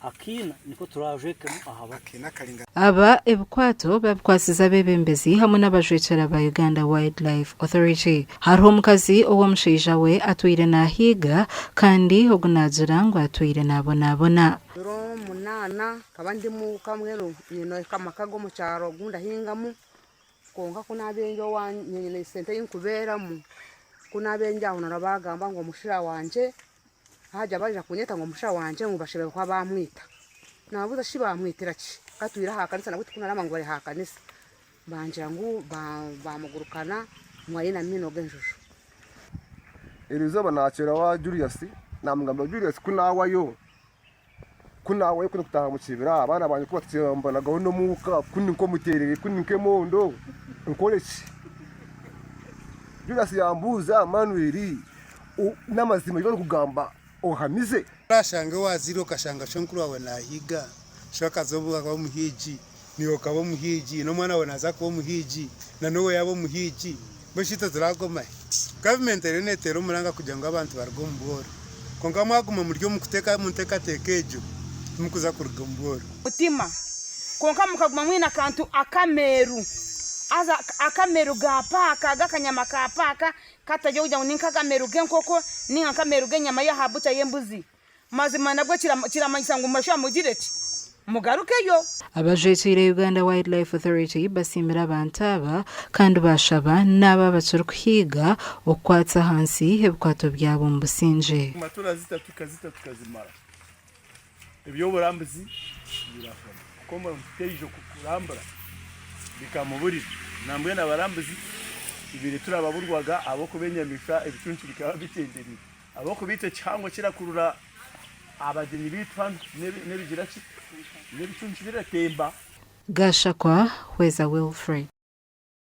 akina niko turajekemo ahaba akina kalinga aba ebukwato babikwasiza bebembezi hamwe n'abajwecera ba Uganda Wildlife Authority hariho omukazi owomushaija we atwire nahiga kandi ogunagira ngo atwire nabonabona munana kabandi mu kamwero nyino kamakago mu cyaro gunda hingamu konka kunabenjo wanyene sente yinkuberamu kunabenja aho narabagamba ngo mushira wanje haja baje kunyeta ngo mushira wanje ngo bashebe kwa bamwita nabuza shibamwitira ki katwira hakanisa nabuti kunarama ngo bari hakanisa banjira ngo bamugurukana mwayina mino genjuju irizoba nakera wa Julius namugamba Julius kunawayo kunawayo kuno kutaha mu kibira abana banje kubatse mbona gahono muka kuni ko muterere kuni ke mondo nkolechi Julius yambuza Manuel n'amazima yo kugamba ohamize rashanga waziro kashanga shonkuru wawe nahiga shoka zobuga kwa muhiji niyo kabo muhiji no mwana wanaza ko muhiji na nowe yabo muhiji bashita ziragoma government rene tero muranga kugira ngo abantu bargombora konga mwaguma muryo mukuteka munteka tekejo mukuza kurgombora mutima konka mukaguma mwina kantu akameru aza akameru gapaka gakanyama kapaka katajya ujya ninka kameru genkoko ninka kameru genyama ya habuta yembuzi mazima nabwo kiramanyisa ngo masha mugireki mugarukeyo abajwecera Uganda Wildlife Authority basimira abantu aba kandi bashaba n'aba bacurukuhiga okwatsa hansi hebukwato byabo mbusinje matura zitatu tukazimara ibyo burambuzi birafana komba mtejo kukurambura bikamuburira nambwe nabarambuzi ibire turababurwaga abo kubenyamisha ibicuncu bikaba bicendereye abo kubite cyangwa kirakurura abagenyi bitwa n'ibigiraki n'ibicuncu biratemba Gashakwa Hweza Wilfred.